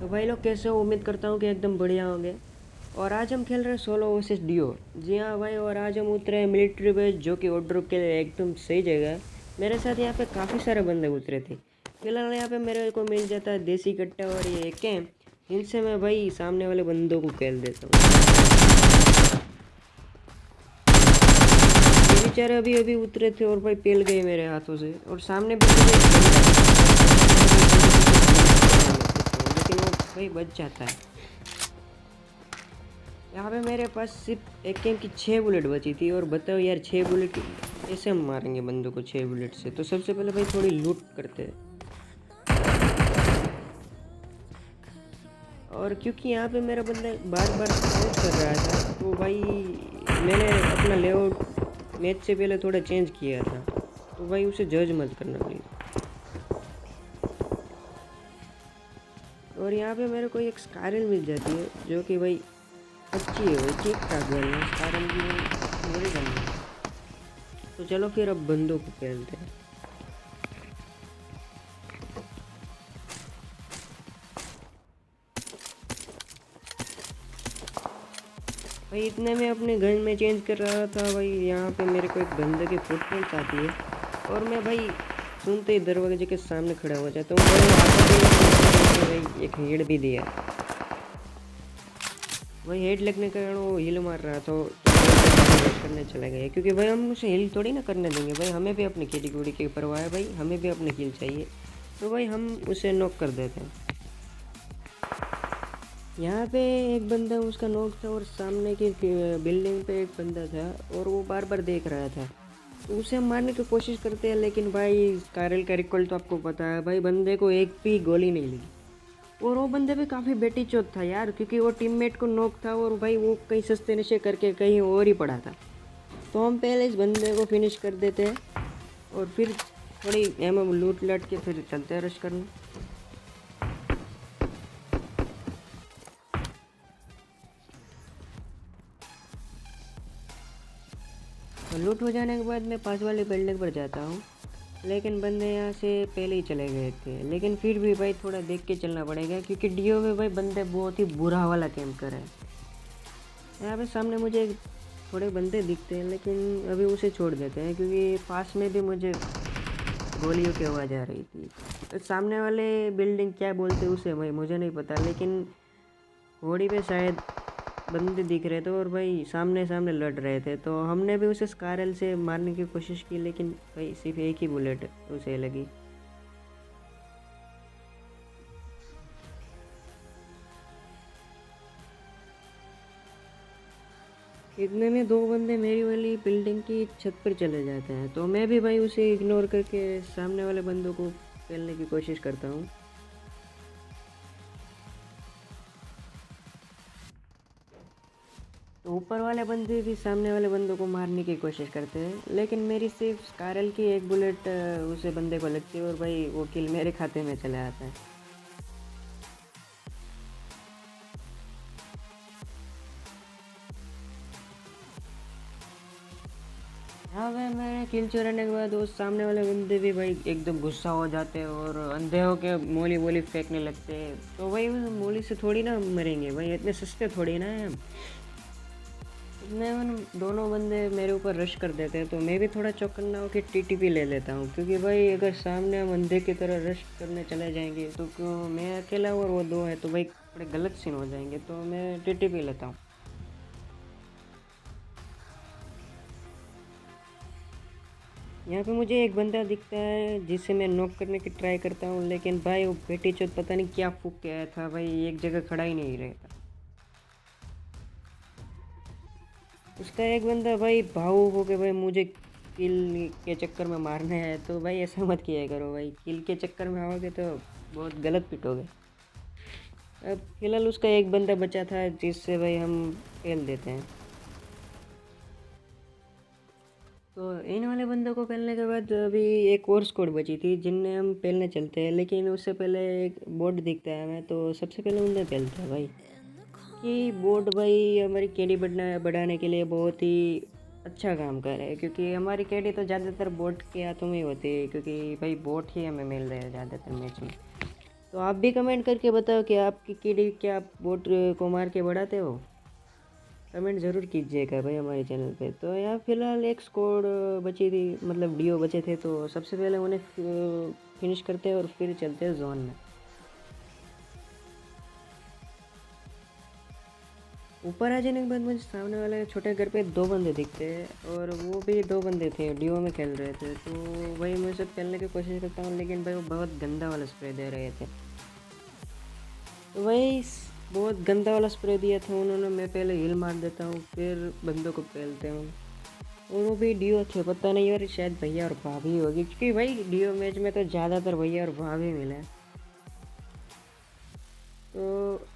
तो भाई लोग कैसे हो? उम्मीद करता हूँ कि एकदम बढ़िया होंगे। और आज हम खेल रहे हैं सोलो वर्सेस डियो। जी हाँ भाई, और आज हम उतरे हैं मिलिट्री बेस, जो कि ऑर्डर के लिए एकदम सही जगह है। मेरे साथ यहाँ पे काफ़ी सारे बंदे उतरे थे। फिलहाल यहाँ पे मेरे को मिल जाता है देसी कट्टा और ये कैंप। इनसे मैं भाई सामने वाले बंदों को पेल देता हूँ। ये बेचारे अभी अभी उतरे थे और भाई पेल गए मेरे हाथों से। और सामने भी मुझे एक बंदा दिखता है, लेकिन वो भाई बच जाता है। यहाँ पे मेरे पास सिर्फ एक कैम की 6 बुलेट बची थी। और बताओ यार, 6 बुलेट कैसे हम मारेंगे बंदों को 6 बुलेट से? तो सबसे पहले भाई थोड़ी लूट करते हैं। और क्योंकि यहाँ पे मेरा बंदा बार बार आउट कर रहा था, तो भाई मैंने अपना लेआउट मैच से पहले थोड़ा चेंज किया था। तो भाई उसे जज मत करना प्लीज़। और यहाँ पे मेरे को एक स्कारल मिल जाती है, जो कि भाई अच्छी है, भाई ठीक ठाक गन है स्कारल की, मेरी गन है। तो चलो फिर अब बंदों को खेलते हैं। भाई इतने में अपने गन में चेंज कर रहा था भाई, यहाँ पे मेरे को एक बंदे की फुटप्रिंट आती है। और मैं भाई सुनते ही दरवाजे के सामने खड़ा हो जाता हूँ। भाई भाई एक हेड भी दिया। भाई हेड लगने के कारण वो हिल मार रहा था, तो करने चला गया। क्योंकि भाई हम उसे हिल थोड़ी ना करने देंगे भाई, हमें भी अपनी खेती कुड़ी की परवाह है भाई, हमें भी अपनी किल चाहिए। तो भाई हम उसे नॉक कर देते हैं। यहाँ पे एक बंदा उसका नॉक था, और सामने की बिल्डिंग पे एक बंदा था और वो बार बार देख रहा था। तो उसे हम मारने की कोशिश करते हैं, लेकिन भाई कारल का रिकॉल तो आपको पता है भाई, बंदे को एक भी गोली नहीं लगी। और वो बंदे भी काफ़ी बेटी चौथ था यार, क्योंकि वो टीममेट को नॉक था और भाई वो कहीं सस्ते नशे करके कहीं और ही पड़ा था। तो हम पहले इस बंदे को फिनिश कर देते हैं, और फिर थोड़ी एमएम लूट लाट के फिर चलते हैं रश करने। तो लूट हो जाने के बाद मैं पास वाली बिल्डिंग पर जाता हूँ, लेकिन बंदे यहाँ से पहले ही चले गए थे। लेकिन फिर भी भाई थोड़ा देख के चलना पड़ेगा, क्योंकि डीओ में भाई बंदे बहुत ही बुरा वाला कैंप कर रहे हैं। यहाँ पे सामने मुझे थोड़े बंदे दिखते हैं, लेकिन अभी उसे छोड़ देते हैं, क्योंकि पास में भी मुझे गोलियों की आवाज़ आ रही थी। तो सामने वाले बिल्डिंग क्या बोलते हैं उसे भाई मुझे नहीं पता, लेकिन घोड़ी पे शायद बंदे दिख रहे थे और भाई सामने सामने लड़ रहे थे। तो हमने भी उसे स्कारल से मारने की कोशिश की, लेकिन भाई सिर्फ एक ही बुलेट उसे लगी। इतने में दो बंदे मेरी वाली बिल्डिंग की छत पर चले जाते हैं। तो मैं भी भाई उसे इग्नोर करके सामने वाले बंदों को पेलने की कोशिश करता हूँ। तो ऊपर वाले बंदे भी सामने वाले बंदों को मारने की कोशिश करते हैं, लेकिन मेरी सिर्फ स्कारल की एक बुलेट उसे बंदे को लगती है, और भाई वो किल मेरे खाते में चला आता है। हाँ भाई, मैंने किल चुराने के बाद उस सामने वाले बंदे भी भाई एकदम गुस्सा हो जाते हैं और अंधे होके मोली वोली फेंकने लगते हैं। तो भाई उस मोली से थोड़ी ना मरेंगे भाई, इतने सस्ते थोड़ी ना है हम। इतने उन दोनों बंदे मेरे ऊपर रश कर देते हैं, तो मैं भी थोड़ा चौकन्ना होकर टीटीपी ले लेता हूँ। क्योंकि भाई अगर सामने हम अंधे की तरह रश करने चले जाएंगे, तो क्यों मैं अकेला और वो दो है, तो भाई थोड़े गलत सीन हो जाएंगे। तो मैं टीटीपी लेता हूँ। यहाँ पे मुझे एक बंदा दिखता है जिसे मैं नॉक करने की ट्राई करता हूँ, लेकिन भाई वो बेटी चोत पता नहीं क्या फूक के आया था भाई, एक जगह खड़ा ही नहीं रहता। उसका एक बंदा भाई भावुक हो के भाई मुझे किल के चक्कर में मारने है। तो भाई ऐसा मत किया करो भाई, किल के चक्कर में आओगे तो बहुत गलत पिटोगे। अब फिलहाल उसका एक बंदा बचा था, जिससे भाई हम खेल देते हैं। तो इन वाले बंदों को पहनने के बाद अभी एक और स्क्वाड बची थी, जिनने हम पहनने चलते हैं। लेकिन उससे पहले एक बोर्ड दिखता है हमें, तो सबसे पहले उन्हें पहनते हैं भाई। कि बोर्ड भाई हमारी केडी बढ़ाने के लिए बहुत ही अच्छा काम कर रहा है, क्योंकि हमारी केडी तो ज़्यादातर बोट के हाथों में ही होती है, क्योंकि भाई बोट ही हमें मिल रहे हैं ज़्यादातर मैच में। तो आप भी कमेंट करके बताओ कि आपकी कीड़ी क्या आप बोट को मार के बढ़ाते हो। कमेंट ज़रूर कीजिएगा भाई हमारे चैनल पे। तो यहाँ फ़िलहाल एक स्क्वाड बची थी, मतलब डीओ बचे थे, तो सबसे पहले उन्हें फिनिश करते हैं और फिर चलते हैं जोन में। ऊपर आ जाने के बाद मुझे सामने वाले छोटे घर पे दो बंदे दिखते हैं और वो भी दो बंदे थे, डीओ में खेल रहे थे। तो भाई मैं सब खेलने की कोशिश करता हूँ, लेकिन भाई वो बहुत गंदा वाला स्प्रे दे रहे थे। तो भाई बहुत गंदा वाला स्प्रे दिया था उन्होंने। मैं पहले हिल मार देता हूँ, फिर बंदों को पेलते हूँ। और वो भी डीओ थे, पता नहीं यार, शायद भैया और भाभी होगी, क्योंकि भाई डीओ मैच में तो ज़्यादातर भैया और भाभी मिले हैं। तो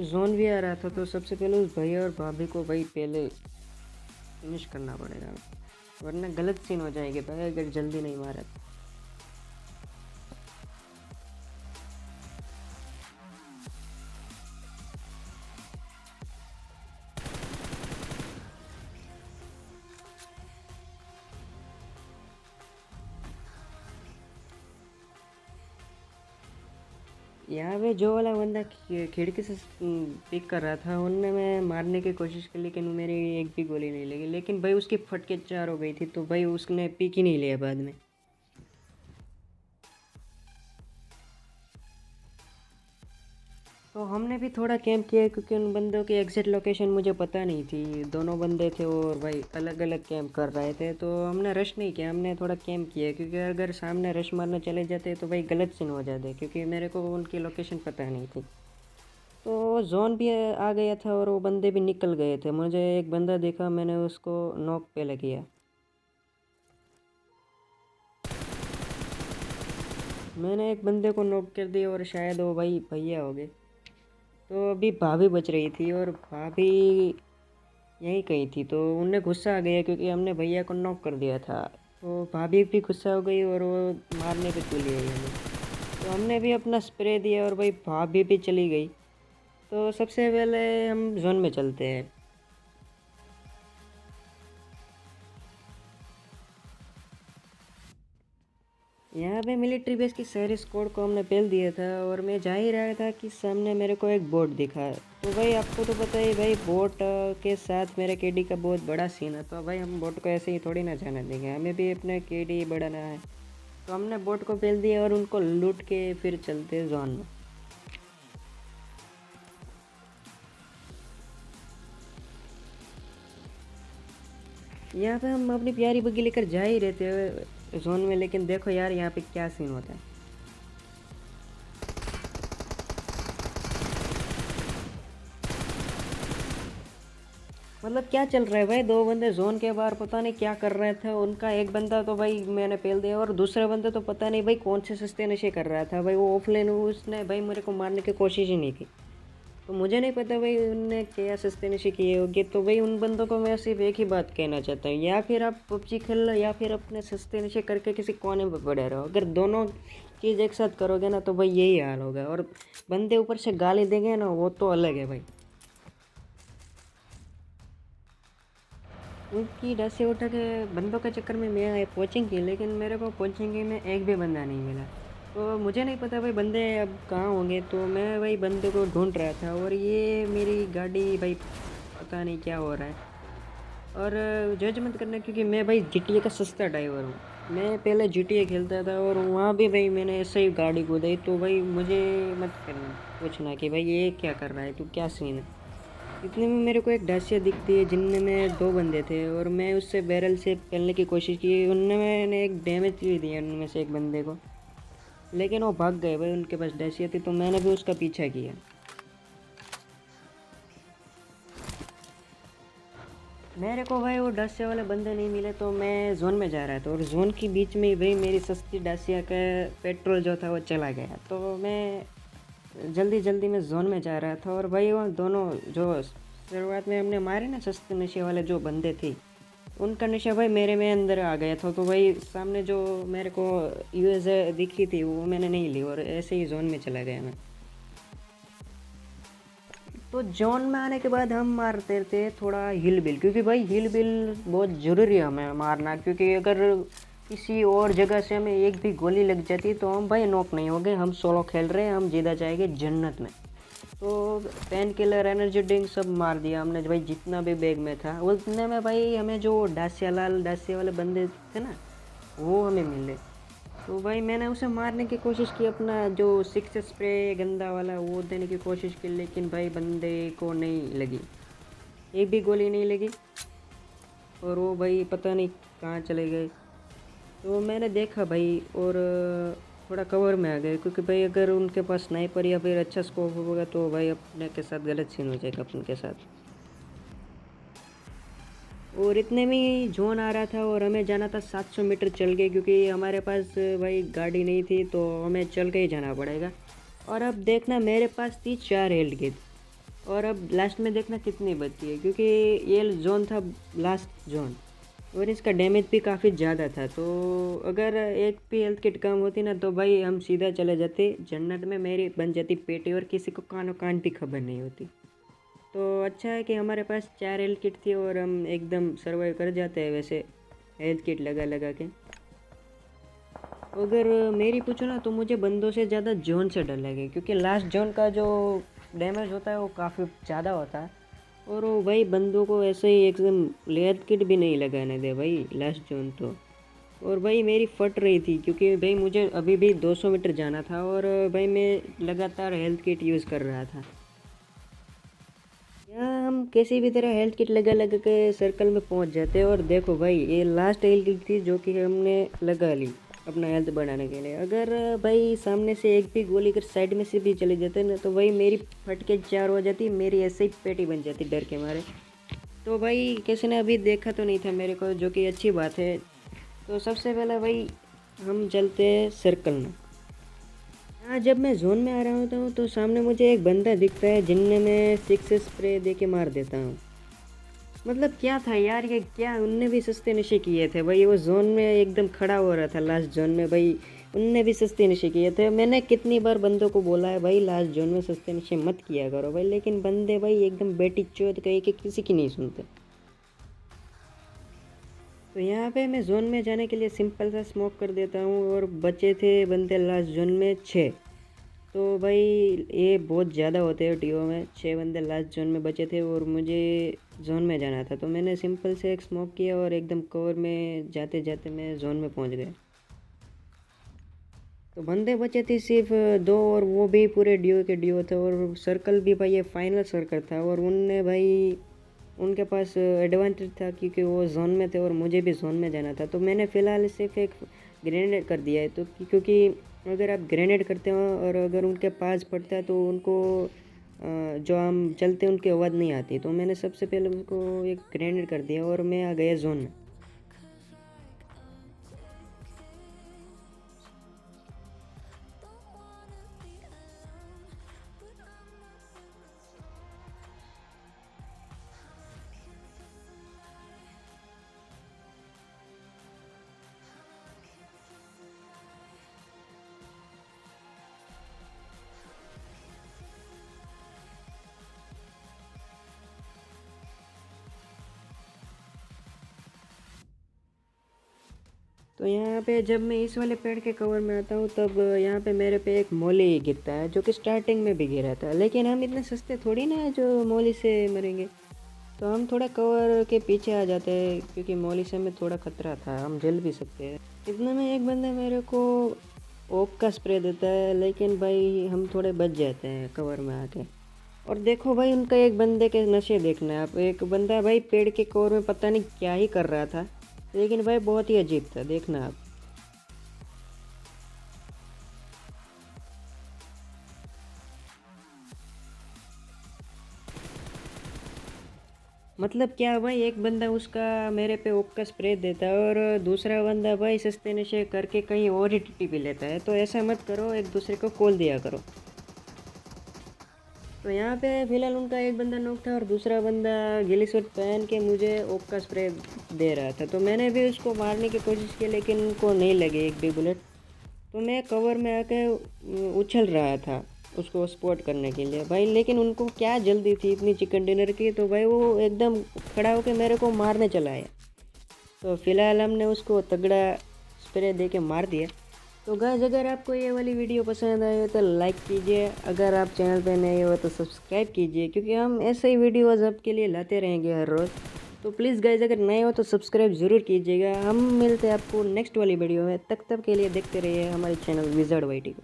जोन भी आ रहा था, तो सबसे पहले उस भैया और भाभी को भाई पहले फिनिश करना पड़ेगा, वरना गलत सीन हो जाएगी भाई अगर जल्दी नहीं मारा तो। यहाँ पे जो वाला बंदा खिड़की से पिक कर रहा था, उनने मैं मारने की कोशिश की, लेकिन मेरी एक भी गोली नहीं लगी। लेकिन भाई उसकी फट के चार हो गई थी, तो भाई उसने पिक ही नहीं लिया बाद में। तो हमने भी थोड़ा कैंप किया, क्योंकि उन बंदों की एग्जैक्ट लोकेशन मुझे पता नहीं थी। दोनों बंदे थे और भाई अलग अलग कैंप कर रहे थे, तो हमने रश नहीं किया, हमने थोड़ा कैंप किया, क्योंकि अगर सामने रश मारने चले जाते तो भाई गलत सीन हो जाते, क्योंकि मेरे को उनकी लोकेशन पता नहीं थी। तो जोन भी आ गया था और वो बंदे भी निकल गए थे। मुझे एक बंदा देखा, मैंने उसको नॉक पे किया। मैंने एक बंदे को नॉक कर दिया और शायद वो भाई भैया हो गए। तो अभी भाभी बच रही थी और भाभी यहीं कहीं थी, तो उन्हें गुस्सा आ गया क्योंकि हमने भैया को नॉक कर दिया था। तो भाभी भी गुस्सा हो गई और वो मारने पे तुली गई हमें। तो हमने भी अपना स्प्रे दिया और भाई भाभी भी चली गई। तो सबसे पहले हम जोन में चलते हैं। यहाँ पे मिलिट्री बेस की सारी स्क्वाड को हमने पेल दिया था और मैं जा ही रहा था कि सामने मेरे को एक बोट दिखा। तो भाई आपको तो पता ही भाई, बोट के साथ मेरे केडी का बहुत बड़ा सीन है। तो भाई हम बोट को ऐसे ही थोड़ी ना जाने देंगे, हमें भी अपना केडी बढ़ाना है। तो हमने बोट को पेल दिया और उनको लूट के फिर चलते जोन में। यहाँ पे हम अपनी प्यारी बग्गी लेकर जा ही रहते हैं जोन में, लेकिन देखो यार यहाँ पे क्या सीन होता है। मतलब क्या चल रहा है भाई, दो बंदे जोन के बाहर पता नहीं क्या कर रहे थे। उनका एक बंदा तो भाई मैंने पेल दिया और दूसरा बंदा तो पता नहीं भाई कौन से सस्ते नशे कर रहा था भाई, वो ऑफलाइन, उसने भाई मेरे को मारने की कोशिश ही नहीं की। तो मुझे नहीं पता भाई उनने क्या सस्ते नशे किए होंगे। तो भाई उन बंदों को मैं सिर्फ एक ही बात कहना चाहता हूँ, या फिर आप पबजी खेल लो या फिर अपने सस्ते नशे करके किसी कोने में पड़े रहो। अगर दोनों चीज़ एक साथ करोगे ना तो भाई यही हाल होगा। और बंदे ऊपर से गाली देंगे ना, वो तो अलग है भाई। उनकी डसे उठा के बंदों के चक्कर में मैं कोचिंग की, लेकिन मेरे को कोचिंग में एक भी बंदा नहीं मिला। तो मुझे नहीं पता भाई बंदे अब कहाँ होंगे। तो मैं भाई बंदे को ढूंढ रहा था और ये मेरी गाड़ी भाई पता नहीं क्या हो रहा है। और जज मत करना, क्योंकि मैं भाई GTA का सस्ता ड्राइवर हूँ। मैं पहले GTA खेलता था और वहाँ भी भाई मैंने ऐसे ही गाड़ी कुदाई। तो भाई मुझे मत करना पूछना कि भाई ये क्या कर रहा है, तू क्या सीन है। इतने में मेरे को एक डासिया दिखती है, जिनमें में दो बंदे थे और मैं उससे बैरल से पेलने की कोशिश की। उनने मैंने एक डैमेज भी दिया उनमें से एक बंदे को, लेकिन वो भाग गए भाई, उनके पास डासिया थी। तो मैंने भी उसका पीछा किया। मेरे को भाई वो डासिया वाले बंदे नहीं मिले, तो मैं जोन में जा रहा था और जोन के बीच में ही भाई मेरी सस्ती डासिया का पेट्रोल जो था वो चला गया। तो मैं जल्दी जल्दी में जोन में जा रहा था और भाई वो दोनों जो शुरुआत में हमने मारे ना सस्ते नशे वाले जो बंदे थे, उनका नशा भाई मेरे में अंदर आ गया था। तो भाई सामने जो मेरे को यूएस दिखी थी वो मैंने नहीं ली और ऐसे ही जोन में चला गया मैं। तो जोन में आने के बाद हम मारते थे थोड़ा हिल बिल, क्योंकि भाई हिल बिल बहुत ज़रूरी है हमें मारना। क्योंकि अगर किसी और जगह से हमें एक भी गोली लग जाती तो हम भाई नॉक नहीं हो गए, हम सोलो खेल रहे हैं, हम जीता जाएंगे जन्नत में। तो पेन किलर एनर्जी ड्रिंक सब मार दिया हमने भाई, जितना भी बैग में था उतने में भाई हमें जो डासिया वाले बंदे थे ना वो हमें मिले। तो भाई मैंने उसे मारने की कोशिश की, अपना जो सिक्स स्प्रे गंदा वाला वो देने की कोशिश की, लेकिन भाई बंदे को नहीं लगी, एक भी गोली नहीं लगी। और वो भाई पता नहीं कहाँ चले गए। तो मैंने देखा भाई और थोड़ा कवर में आ गए, क्योंकि भाई अगर उनके पास स्नाइपर या फिर अच्छा स्कोप होगा तो भाई अपने के साथ गलत सीन हो जाएगा अपन के साथ। और इतने में ही जोन आ रहा था और हमें जाना था 700 मीटर चल के, क्योंकि हमारे पास भाई गाड़ी नहीं थी तो हमें चल के ही जाना पड़ेगा। और अब देखना मेरे पास थी 4 हेल्थ किट, और अब लास्ट में देखना कितनी बची है, क्योंकि ये जोन था लास्ट जोन और इसका डैमेज भी काफ़ी ज़्यादा था। तो अगर एक भी हेल्थ किट कम होती ना तो भाई हम सीधा चले जाते जन्नत में, मेरी बन जाती पेटी और किसी को कानो कान की खबर नहीं होती। तो अच्छा है कि हमारे पास 4 हेल्थ किट थी और हम एकदम सर्वाइव कर जाते हैं वैसे हेल्थ किट लगा लगा के। अगर मेरी पूछो ना तो मुझे बंदों से ज़्यादा जोन से डर लगे, क्योंकि लास्ट जोन का जो डैमेज होता है वो काफ़ी ज़्यादा होता है। और वो भाई बंदों को ऐसे ही एकदम लेयर किट भी नहीं लगाने दे भाई लास्ट जोन तो। और भाई मेरी फट रही थी, क्योंकि भाई मुझे अभी भी 200 मीटर जाना था और भाई मैं लगातार हेल्थ किट यूज़ कर रहा था। यहाँ हम किसी भी तरह हेल्थ किट लगा लगा के सर्कल में पहुँच जाते हैं। और देखो भाई ये लास्ट हेल्थ किट थी जो कि हमने लगा ली अपना हेल्थ बढ़ाने के लिए। अगर भाई सामने से एक भी गोली अगर साइड में से भी चले जाते ना तो भाई मेरी फट के 4 हो जाती, मेरी ऐसे ही पेटी बन जाती डर के मारे। तो भाई किसी ने अभी देखा तो नहीं था मेरे को, जो कि अच्छी बात है। तो सबसे पहले भाई हम चलते हैं सर्कल में। हाँ जब मैं जोन में आ रहा होता हूँ तो सामने मुझे एक बंदा दिखता है जिनने मैं 6 स्प्रे दे के मार देता हूँ। मतलब क्या था यार, ये क्या उनने भी सस्ते नशे किए थे भाई, वो जोन में एकदम खड़ा हो रहा था लास्ट जोन में भाई, उनने भी सस्ते नशे किए थे। मैंने कितनी बार बंदों को बोला है भाई लास्ट जोन में सस्ते नशे मत किया करो भाई, लेकिन बंदे भाई एकदम बेटी चोद कही कि किसी की नहीं सुनते। तो यहाँ पे मैं जोन में जाने के लिए सिंपल सा स्मोक कर देता हूँ और बचे थे बंदे लास्ट जोन में 6। तो भाई ये बहुत ज़्यादा होते हैं टीओ में, 6 बंदे लास्ट जोन में बचे थे और मुझे जोन में जाना था। तो मैंने सिंपल से एक स्मोक किया और एकदम कवर में जाते जाते मैं जोन में पहुंच गया। तो बंदे बचे थे सिर्फ 2 और वो भी पूरे डीओ के डीओ थे। और सर्कल भी भाई ये फाइनल सर्कल था और उनने भाई उनके पास एडवांटेज था क्योंकि वो जोन में थे और मुझे भी जोन में जाना था। तो मैंने फ़िलहाल सिर्फ एक ग्रेनेड कर दिया है, तो क्योंकि अगर आप ग्रेनेड करते हो और अगर उनके पास पड़ता है तो उनको जो हम चलते हैं उनकी आवाज़ नहीं आती। तो मैंने सबसे पहले उनको एक ग्रेनेड कर दिया और मैं आ गया जोन में। तो यहाँ पे जब मैं इस वाले पेड़ के कवर में आता हूँ तब यहाँ पे मेरे पे एक मौली गिरता है, जो कि स्टार्टिंग में भी गिरा था। लेकिन हम इतने सस्ते थोड़ी ना है जो मौली से मरेंगे। तो हम थोड़ा कवर के पीछे आ जाते हैं, क्योंकि मौली से हमें थोड़ा खतरा था, हम जल भी सकते हैं। इतने में एक बंदा मेरे को ओक का स्प्रे देता है, लेकिन भाई हम थोड़े बच जाते हैं कवर में आके। और देखो भाई उनका एक बंदे के नशे देखना है आप, एक बंदा भाई पेड़ के कवर में पता नहीं क्या ही कर रहा था, लेकिन भाई बहुत ही अजीब था, देखना आप। मतलब क्या भाई, एक बंदा उसका मेरे पे ओक का स्प्रे देता है और दूसरा बंदा भाई सस्ते नशे करके कहीं और ही टिट्टी पी लेता है। तो ऐसा मत करो, एक दूसरे को कॉल दिया करो। तो यहाँ पे फिलहाल उनका एक बंदा नॉक था और दूसरा बंदा गिली सूट पहन के मुझे ओक का स्प्रे दे रहा था। तो मैंने भी उसको मारने की कोशिश की, लेकिन उनको नहीं लगी एक भी बुलेट। तो मैं कवर में आके उछल रहा था उसको स्पॉट करने के लिए भाई, लेकिन उनको क्या जल्दी थी इतनी चिकन डिनर की, तो भाई वो एकदम खड़ा होकर मेरे को मारने चला आया। तो फिलहाल हमने उसको तगड़ा स्प्रे दे के मार दिया। तो गाइस अगर आपको ये वाली वीडियो पसंद आए तो लाइक कीजिए, अगर आप चैनल पे नए हो तो सब्सक्राइब कीजिए, क्योंकि हम ऐसे ही वीडियोज़ आपके लिए लाते रहेंगे हर रोज़। तो प्लीज़ गाइस अगर नए हो तो सब्सक्राइब ज़रूर कीजिएगा। हम मिलते हैं आपको नेक्स्ट वाली वीडियो में, तब के लिए देखते रहिए हमारे चैनल विज़ार्ड वाईटी को।